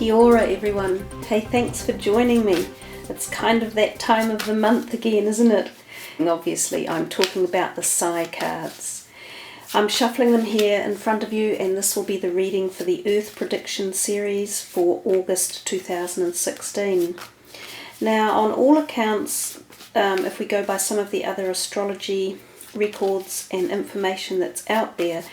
Kia ora everyone. Hey, thanks for joining me. It's kind of that time of the month again, isn't it? And obviously I'm talking about the Psi cards. I'm shuffling them here in front of you, and this will be the reading for the Earth Prediction series for August 2016. Now, on all accounts, if we go by some of the other astrology records and information that's out there,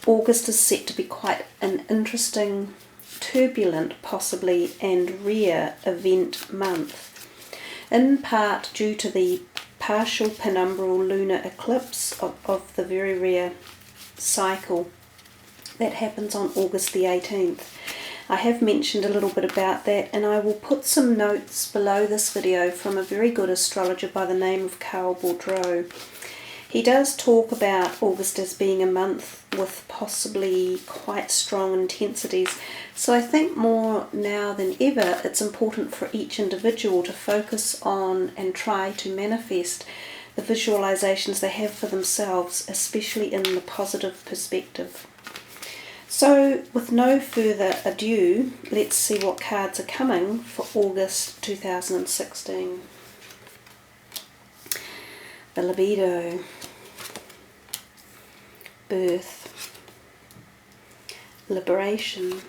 August is set to be quite an interesting, turbulent possibly, and rare event month, in part due to the partial penumbral lunar eclipse of the very rare cycle that happens on August the 18th. I have mentioned a little bit about that, and I will put some notes below this video from a very good astrologer by the name of Carl Boudreau. He does talk about August as being a month with possibly quite strong intensities, so I think more now than ever it's important for each individual to focus on and try to manifest the visualizations they have for themselves, especially in the positive perspective. So with no further ado, let's see what cards are coming for August 2016. The libido, birth, liberation,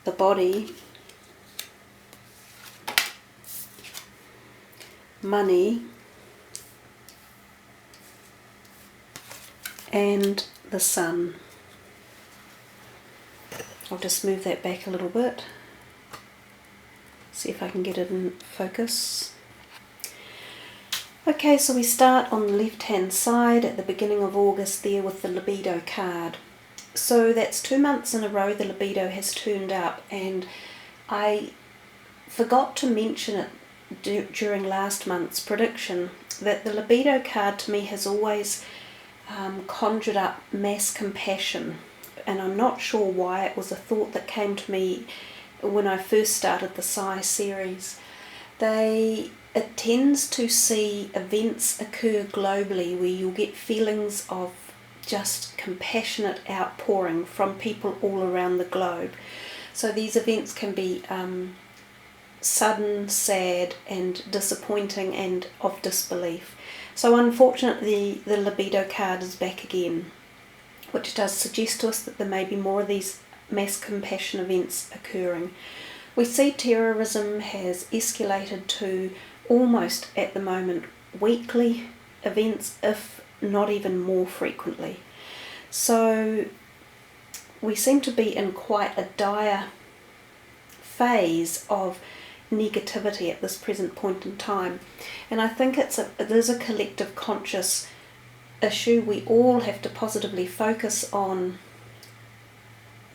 the body, money, and the sun. I'll just move that back a little bit, see if I can get it in focus. Okay, so we start on the left hand side at the beginning of August there with the libido card. So that's 2 months in a row the libido has turned up, and I forgot to mention it during last month's prediction that the libido card to me has always conjured up mass compassion, and I'm not sure why. It was a thought that came to me when I first started the Psi series. It tends to see events occur globally where you'll get feelings of just compassionate outpouring from people all around the globe. So these events can be sudden, sad, and disappointing, and of disbelief. So unfortunately the libido card is back again, which does suggest to us that there may be more of these mass compassion events occurring. We see terrorism has escalated to almost at the moment weekly events, if not even more frequently. So we seem to be in quite a dire phase of negativity at this present point in time, and I think it is a collective conscious issue. We all have to positively focus on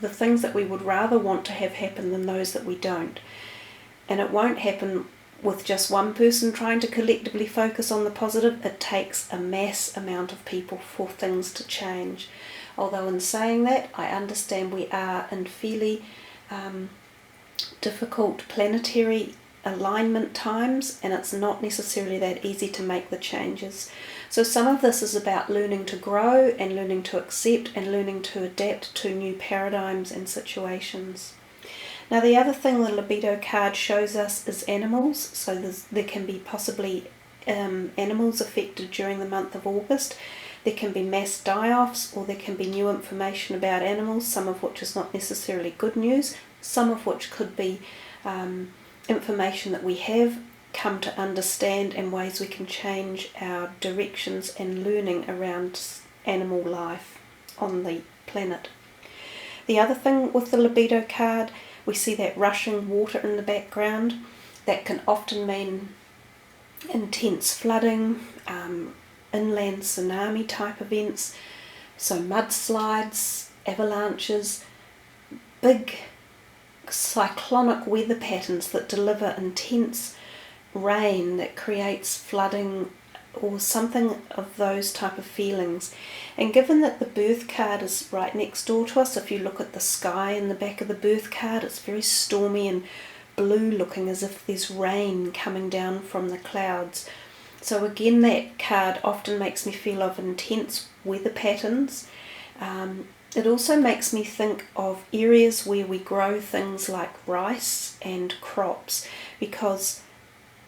the things that we would rather want to have happen than those that we don't, and it won't happen with just one person trying to collectively focus on the positive. It takes a mass amount of people for things to change. Although in saying that, I understand we are in fairly difficult planetary alignment times, and it's not necessarily that easy to make the changes. So some of this is about learning to grow and learning to accept and learning to adapt to new paradigms and situations. Now the other thing the libido card shows us is animals. So there can be possibly animals affected during the month of August. There can be mass die-offs, or there can be new information about animals, some of which is not necessarily good news, some of which could be information that we have come to understand and ways we can change our directions and learning around animal life on the planet. The other thing with the libido card, we see that rushing water in the background. That can often mean intense flooding, inland tsunami type events, so mudslides, avalanches, big cyclonic weather patterns that deliver intense rain that creates flooding or something of those type of feelings. And given that the birth card is right next door to us, if you look at the sky in the back of the birth card, it's very stormy and blue looking, as if there's rain coming down from the clouds. So again, that card often makes me feel of intense weather patterns, It also makes me think of areas where we grow things like rice and crops, because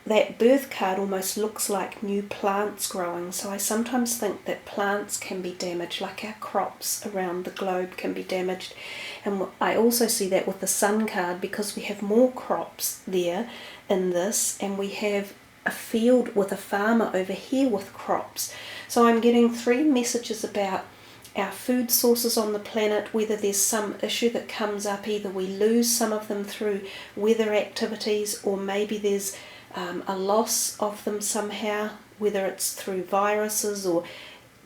that birth card almost looks like new plants growing. So I sometimes think that plants can be damaged, like our crops around the globe can be damaged. And I also see that with the sun card, because we have more crops there in this, and we have a field with a farmer over here with crops. So I'm getting 3 messages about our food sources on the planet, whether there's some issue that comes up, either we lose some of them through weather activities, or maybe there's a loss of them somehow, whether it's through viruses or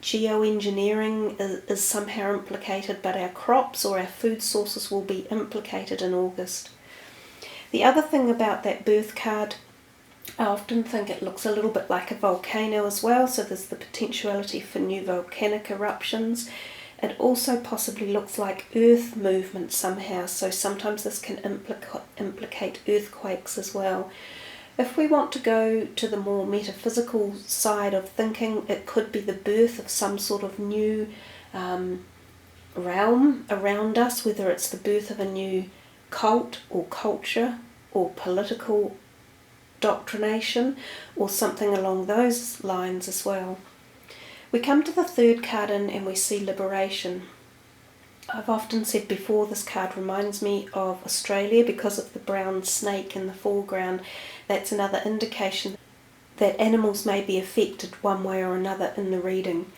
geoengineering is somehow implicated, but our crops or our food sources will be implicated in August. The other thing about that birth card, I often think it looks a little bit like a volcano as well, so there's the potentiality for new volcanic eruptions. It also possibly looks like earth movement somehow, so sometimes this can implicate earthquakes as well. If we want to go to the more metaphysical side of thinking, it could be the birth of some sort of new realm around us, whether it's the birth of a new cult or culture or political doctrination or something along those lines as well. We come to the 3rd card in and we see liberation. I've often said before, this card reminds me of Australia because of the brown snake in the foreground. That's another indication that animals may be affected one way or another in the reading.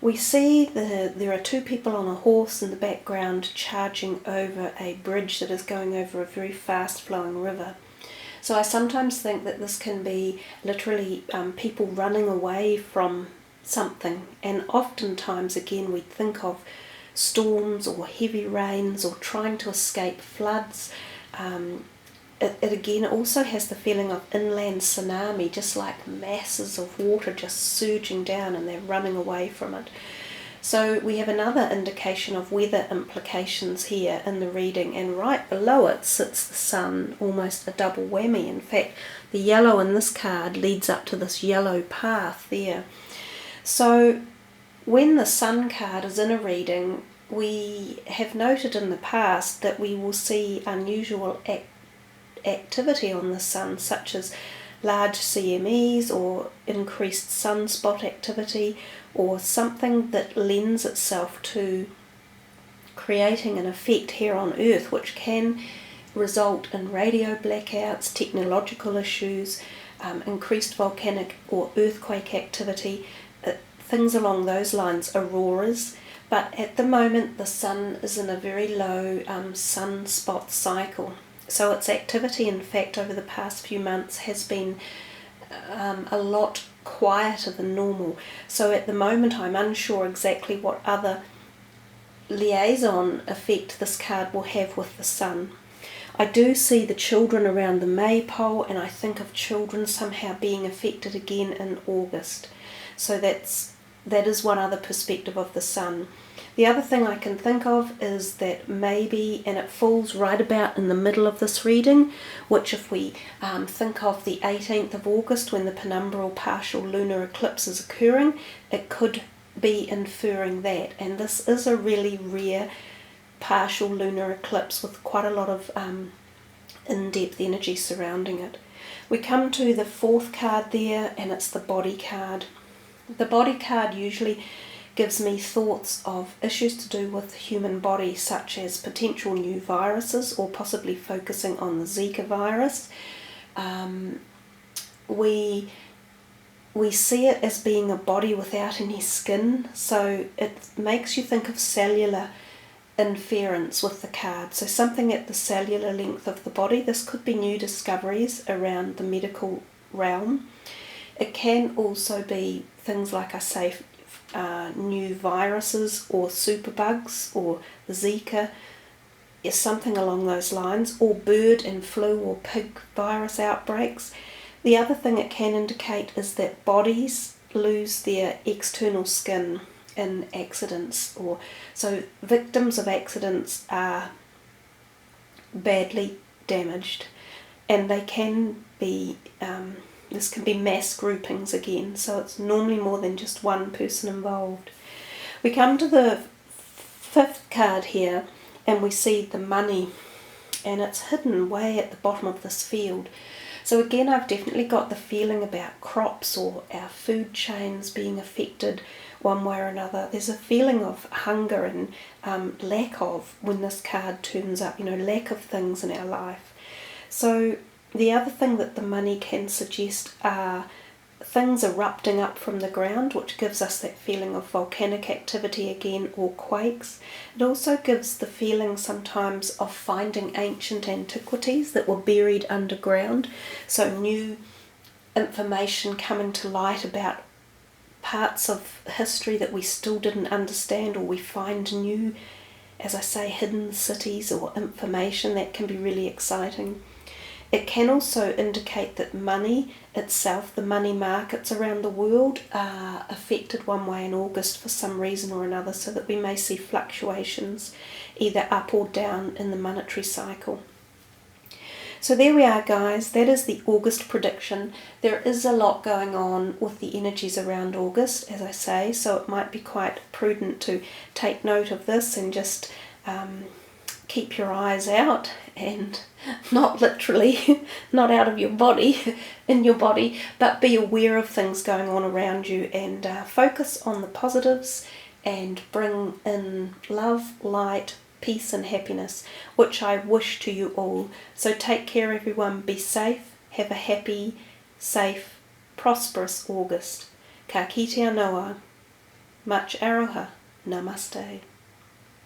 We see there are 2 people on a horse in the background charging over a bridge that is going over a very fast flowing river. So I sometimes think that this can be literally people running away from something, and oftentimes again we think of storms or heavy rains or trying to escape floods. It again also has the feeling of inland tsunami, just like masses of water just surging down and they're running away from it. So we have another indication of weather implications here in the reading, and right below it sits the sun, almost a double whammy. In fact, the yellow in this card leads up to this yellow path there. So when the sun card is in a reading, we have noted in the past that we will see unusual activity on the sun, such as large CMEs or increased sunspot activity, or something that lends itself to creating an effect here on Earth, which can result in radio blackouts, technological issues, increased volcanic or earthquake activity, things along those lines, auroras. But at the moment the sun is in a very low sunspot cycle. So its activity, in fact, over the past few months has been a lot quieter than normal. So at the moment I'm unsure exactly what other liaison effect this card will have with the sun. I do see the children around the maypole, and I think of children somehow being affected again in August. So that is one other perspective of the sun. The other thing I can think of is that maybe, and it falls right about in the middle of this reading, which if we think of the 18th of August when the penumbral partial lunar eclipse is occurring, it could be inferring that. And this is a really rare partial lunar eclipse with quite a lot of in-depth energy surrounding it. We come to the 4th card there, and it's the body card. The body card usually gives me thoughts of issues to do with the human body, such as potential new viruses, or possibly focusing on the Zika virus. We see it as being a body without any skin, so it makes you think of cellular inference with the card. So something at the cellular length of the body. This could be new discoveries around the medical realm. It can also be things like I say, new viruses or superbugs or Zika, is something along those lines, or bird and flu or pig virus outbreaks. The other thing it can indicate is that bodies lose their external skin in accidents, or so victims of accidents are badly damaged, and they can be this can be mass groupings again, so it's normally more than just one person involved. We come to the fifth card here, and we see the money, and it's hidden way at the bottom of this field. So again, I've definitely got the feeling about crops or our food chains being affected one way or another. There's a feeling of hunger and lack of when this card turns up, lack of things in our life. So the other thing that the money can suggest are things erupting up from the ground, which gives us that feeling of volcanic activity again, or quakes. It also gives the feeling sometimes of finding ancient antiquities that were buried underground, so new information coming to light about parts of history that we still didn't understand, or we find new, as I say, hidden cities or information that can be really exciting. It can also indicate that money itself, the money markets around the world, are affected one way in August for some reason or another, so that we may see fluctuations either up or down in the monetary cycle. So there we are, guys. That is the August prediction. There is a lot going on with the energies around August, as I say, so it might be quite prudent to take note of this and just keep your eyes out, and not literally, not out of your body, in your body, but be aware of things going on around you, and focus on the positives and bring in love, light, peace and happiness, which I wish to you all. So take care, everyone. Be safe. Have a happy, safe, prosperous August. Ka kite anoa. Much aroha. Namaste.